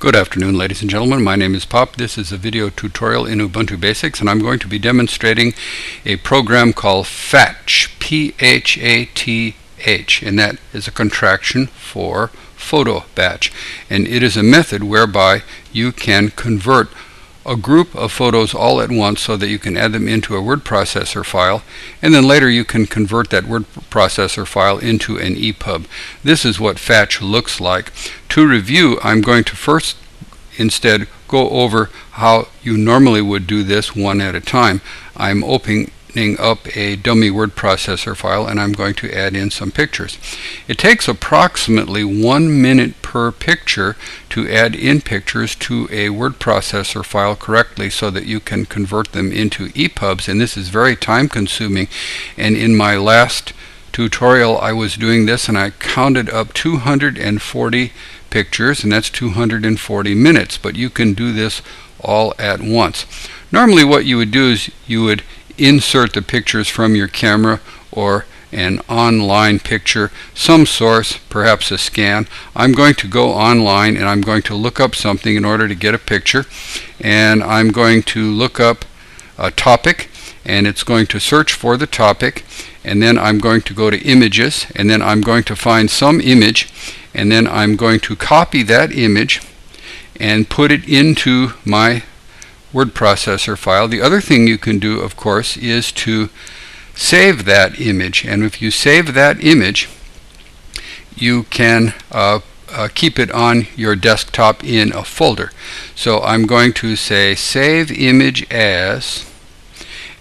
Good afternoon, ladies and gentlemen. My name is Pop. This is a video tutorial in Ubuntu Basics, and I'm going to be demonstrating a program called Phatch, P-H-A-T-H, and that is a contraction for photo batch. And it is a method whereby you can convert a group of photos all at once so that you can add them into a word processor file, and then later you can convert that word processor file into an epub. This is what Phatch looks like. To review, I'm going to first instead go over how you normally would do this one at a time. I'm opening up a dummy word processor file, and I'm going to add in some pictures. It takes approximately 1 minute per picture to add in pictures to a word processor file correctly so that you can convert them into epubs, and this is very time consuming. And in my last tutorial I was doing this, and I counted up 240 pictures, and that's 240 minutes, but you can do this all at once. Normally what you would do is you would insert the pictures from your camera or an online picture, some source, perhaps a scan. I'm going to go online and I'm going to look up something in order to get a picture, and I'm going to look up a topic, and it's going to search for the topic, and then I'm going to go to images, and then I'm going to find some image, and then I'm going to copy that image and put it into my word processor file. The other thing you can do, of course, is to save that image, and if you save that image you can keep it on your desktop in a folder. So I'm going to say save image as,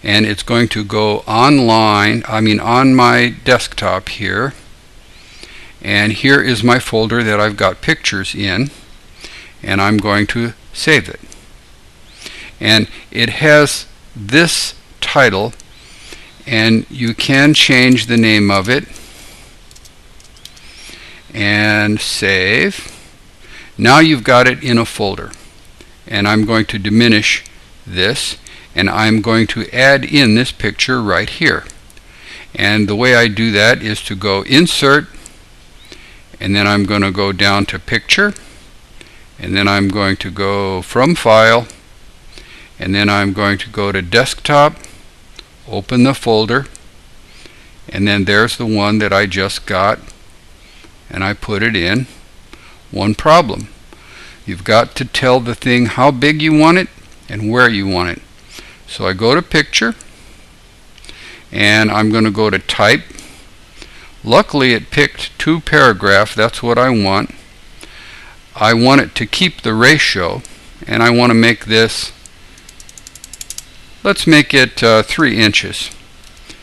and it's going to go online, on my desktop here, and here is my folder that I've got pictures in, and I'm going to save it. And it has this title, and you can change the name of it and save. Now you've got it in a folder, and I'm going to diminish this, and I'm going to add in this picture right here. And the way I do that is to go insert, and then I'm going to go down to picture, and then I'm going to go from file, and then I'm going to go to desktop, open the folder, and then there's the one that I just got, and I put it in. One problem: you've got to tell the thing how big you want it and where you want it. So I go to picture, and I'm going to go to type. Luckily it picked 2 paragraph. That's what I want. I want it to keep the ratio, and I want to make this, let's make it 3 inches,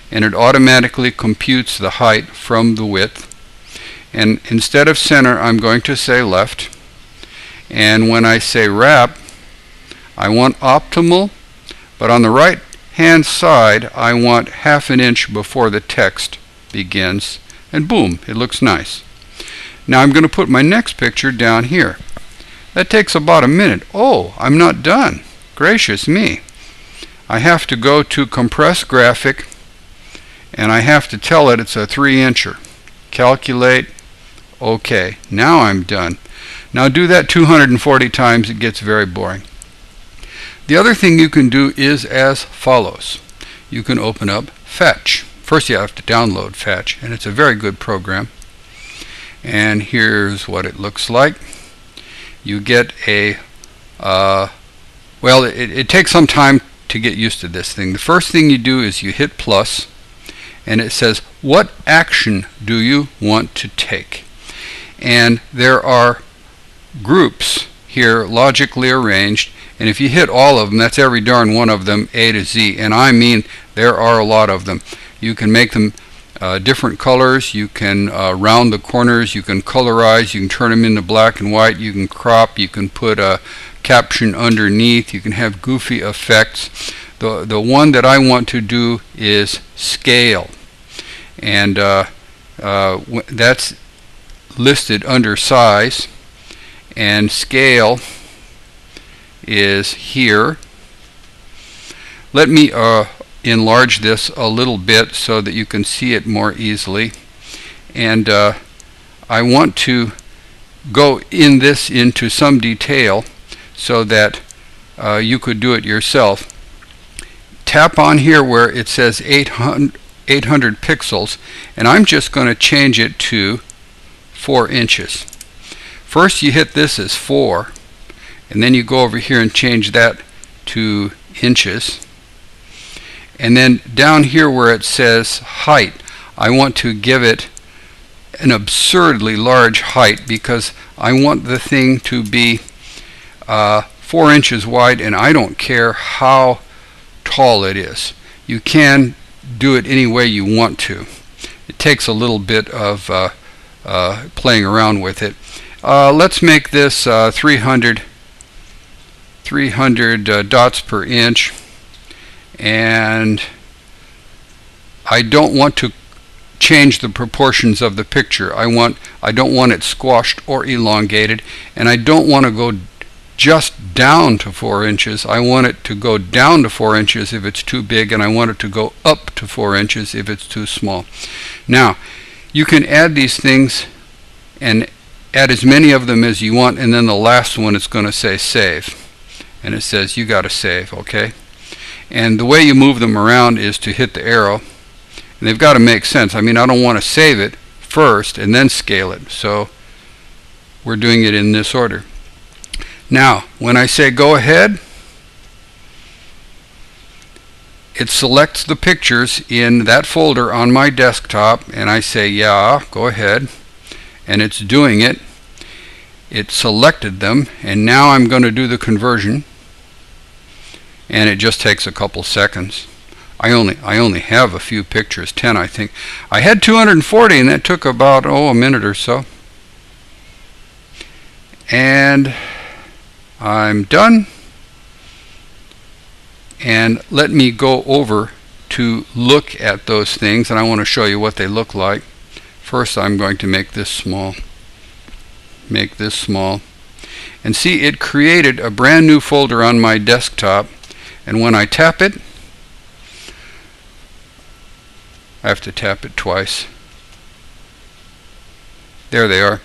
and it automatically computes the height from the width. And instead of center I'm going to say left, and when I say wrap I want optimal, but on the right hand side I want 1/2 inch before the text begins, and boom, it looks nice. Now I'm going to put my next picture down here. That takes about a minute. Oh, I'm not done. Gracious me. I have to go to compress graphic, and I have to tell it it's a 3-incher. Calculate. OK. Now I'm done. Now do that 240 times. It gets very boring. The other thing you can do is as follows. You can open up Phatch. First you have to download Phatch, and it's a very good program. And here's what it looks like. You get a well, it takes some time to get used to this thing. The first thing you do is you hit plus, and it says what action do you want to take, and there are groups here logically arranged, and if you hit all of them, that's every darn one of them, A to Z, and I mean there are a lot of them. You can make them different colors, you can round the corners, you can colorize, you can turn them into black and white, you can crop, you can put a caption underneath, you can have goofy effects. The one that I want to do is scale, and that's listed under size, and scale is here. Let me enlarge this a little bit so that you can see it more easily, and I want to go into some detail so that you could do it yourself. Tap on here where it says 800 pixels, and I'm just going to change it to 4 inches. First you hit this as 4, and then you go over here and change that to inches. And then down here where it says height, I want to give it an absurdly large height because I want the thing to be 4 inches wide, and I don't care how tall it is. You can do it any way you want to. It takes a little bit of playing around with it. Let's make this 300 dots per inch, and I don't want to change the proportions of the picture. I don't want it squashed or elongated, and I don't want to go just down to 4 inches. I want it to go down to 4 inches if it's too big, and I want it to go up to 4 inches if it's too small. Now, you can add these things and add as many of them as you want, and then the last one is going to say save. And it says you got to save, okay? And the way you move them around is to hit the arrow. And they've got to make sense. I mean, I don't want to save it first and then scale it. So we're doing it in this order. Now, when I say go ahead, it selects the pictures in that folder on my desktop, and I say, yeah, go ahead. And it's doing it. It selected them, and now I'm going to do the conversion. And it just takes a couple seconds. I only have a few pictures, 10 I think. I had 240, and that took about a minute or so. And I'm done. And let me go over to look at those things, and I want to show you what they look like. First, I'm going to make this small. Make this small. And see, it created a brand new folder on my desktop, and when I tap it, I have to tap it twice. There they are.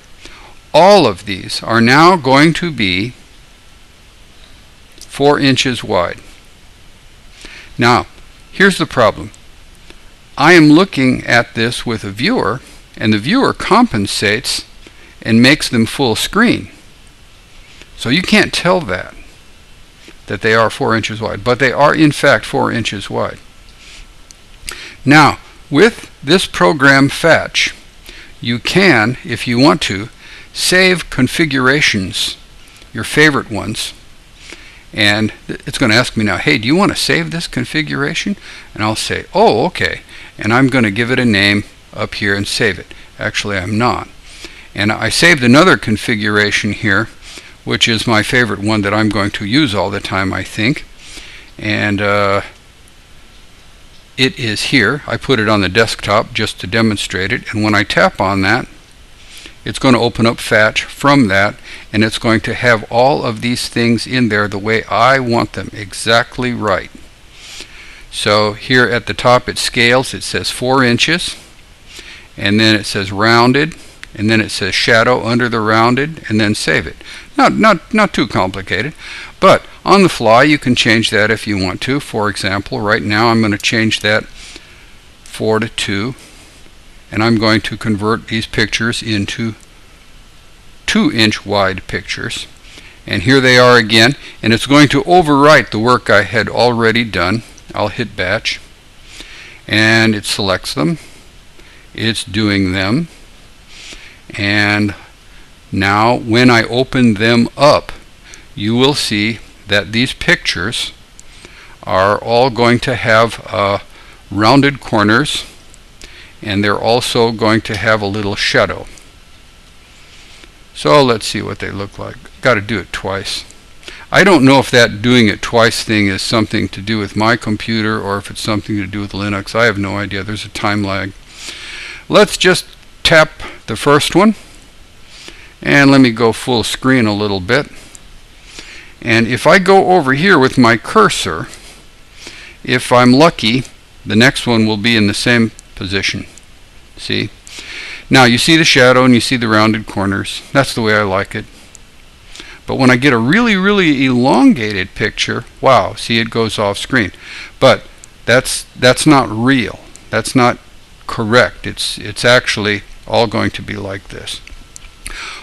All of these are now going to be 4 inches wide. Now, here's the problem. I am looking at this with a viewer, and the viewer compensates and makes them full screen. So you can't tell that they are 4 inches wide, but they are in fact 4 inches wide. Now, with this program Phatch, you can, if you want to, save configurations, your favorite ones. And it's going to ask me now, hey, do you want to save this configuration? And I'll say, oh, okay. And I'm going to give it a name up here and save it. Actually, I'm not. And I saved another configuration here, which is my favorite one that I'm going to use all the time, I think. And it is here. I put it on the desktop just to demonstrate it. And when I tap on that, it's going to open up Phatch from that, and it's going to have all of these things in there the way I want them, exactly right. So here at the top it scales, it says 4 inches, and then it says rounded, and then it says shadow under the rounded, and then save it. Not too complicated, but on the fly you can change that if you want to. For example, right now I'm going to change that 4 to 2. And I'm going to convert these pictures into 2-inch wide pictures. And here they are again, and it's going to overwrite the work I had already done. I'll hit batch, and it selects them. It's doing them. And now when I open them up, you will see that these pictures are all going to have rounded corners, and they're also going to have a little shadow. So let's see what they look like. Got to do it twice. I don't know if that doing it twice thing is something to do with my computer or if it's something to do with Linux. I have no idea. There's a time lag. Let's just tap the first one, and let me go full screen a little bit. And if I go over here with my cursor, if I'm lucky, the next one will be in the same position. See? Now you see the shadow and you see the rounded corners. That's the way I like it. But when I get a really, really elongated picture, wow, see, it goes off screen. But that's not real. That's not correct. It's actually all going to be like this.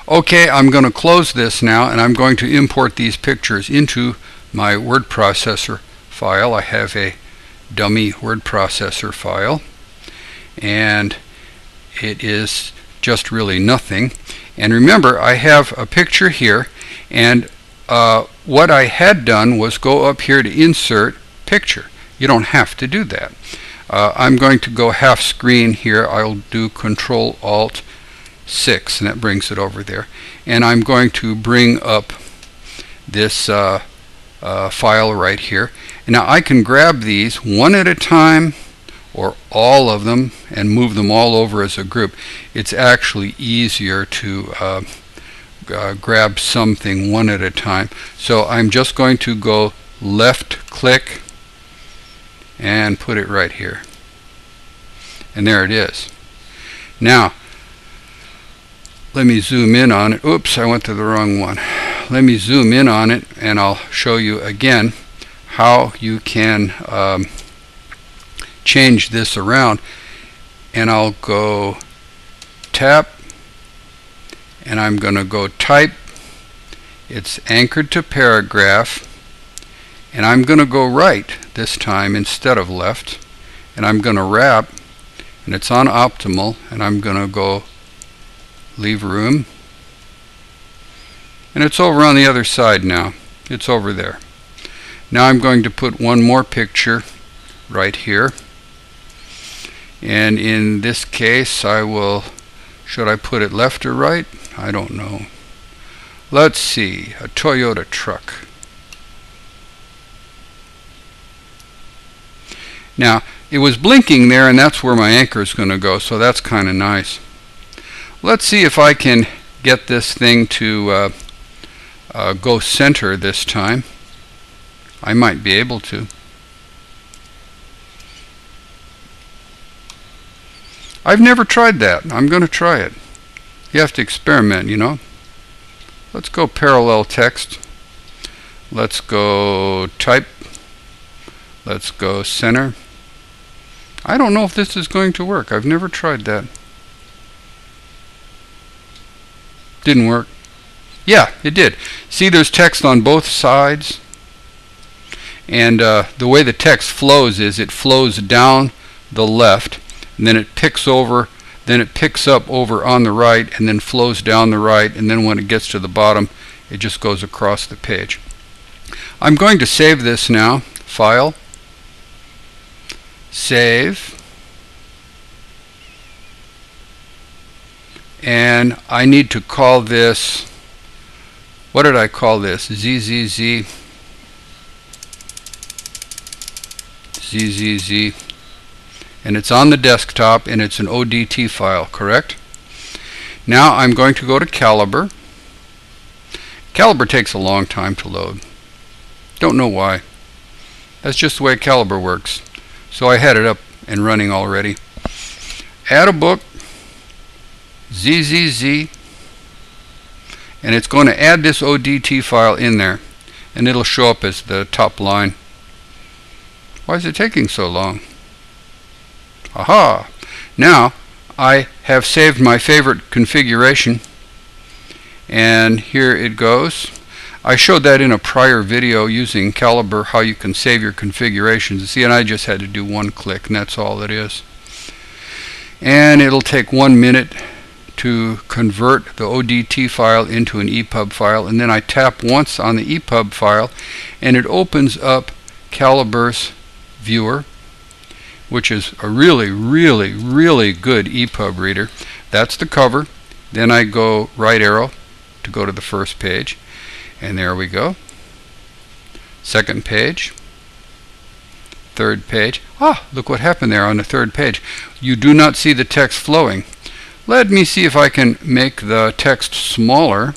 Okay, I'm going to close this now, and I'm going to import these pictures into my word processor file. I have a dummy word processor file, and it is just really nothing. And remember, I have a picture here, and what I had done was go up here to insert picture. You don't have to do that. I'm going to go half screen here. I'll do Control Alt 6, and that brings it over there. And I'm going to bring up this file right here. And now I can grab these one at a time or all of them and move them all over as a group. It's actually easier to grab something one at a time. So I'm just going to go left click and put it right here. And there it is. Now, let me zoom in on it. Oops, I went to the wrong one. Let me zoom in on it, and I'll show you again how you can change this around. And I'll go tap, and I'm going to go type. It's anchored to paragraph, and I'm going to go right this time instead of left, and I'm going to wrap, and it's on optimal, and I'm going to go leave room, and it's over on the other side now. It's over there. Now I'm going to put one more picture right here, and in this case I will, should I put it left or right? I don't know. Let's see, a Toyota truck. Now it was blinking there, and that's where my anchor is going to go, so that's kind of nice. Let's see if I can get this thing to go center this time. I might be able to. I've never tried that. I'm going to try it. You have to experiment, you know. Let's go parallel text. Let's go type. Let's go center. I don't know if this is going to work. I've never tried that. Didn't work. Yeah, it did. See, there's text on both sides, and the way the text flows is it flows down the left, and then it picks over, then it picks up over on the right, and then flows down the right, and then when it gets to the bottom, it just goes across the page. I'm going to save this now. File, save. And I need to call this, what did I call this? ZZZ. And it's on the desktop, and it's an ODT file, correct? Now I'm going to go to calibre. Calibre takes a long time to load. Don't know why. That's just the way calibre works. So I had it up and running already. Add a book. ZZZ, and it's going to add this ODT file in there, and it'll show up as the top line. Why is it taking so long? Aha! Now I have saved my favorite configuration, and here it goes. I showed that in a prior video using Calibre, how you can save your configurations. See, and I just had to do one click, and that's all it is. And it'll take 1 minute to convert the ODT file into an EPUB file, and then I tap once on the EPUB file, and it opens up Calibre's viewer, which is a really, really, really good EPUB reader. That's the cover. Then I go right arrow to go to the first page, and there we go. Second page, third page. Ah, look what happened there on the third page. You do not see the text flowing. Let me see if I can make the text smaller.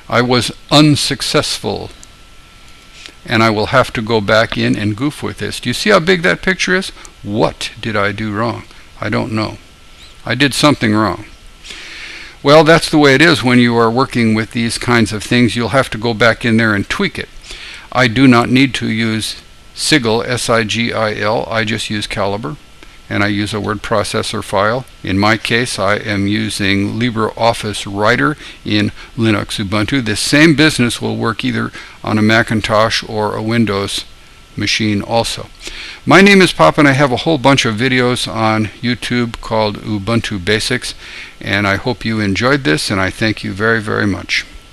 I was unsuccessful. And I will have to go back in and goof with this. Do you see how big that picture is? What did I do wrong? I don't know. I did something wrong. Well, that's the way it is when you are working with these kinds of things. You'll have to go back in there and tweak it. I do not need to use Sigil, S-I-G-I-L. I just use Calibre, and I use a word processor file. In my case, I am using LibreOffice Writer in Linux Ubuntu. This same business will work either on a Macintosh or a Windows machine also. My name is Pop, and I have a whole bunch of videos on YouTube called Ubuntu Basics, and I hope you enjoyed this, and I thank you very, very much.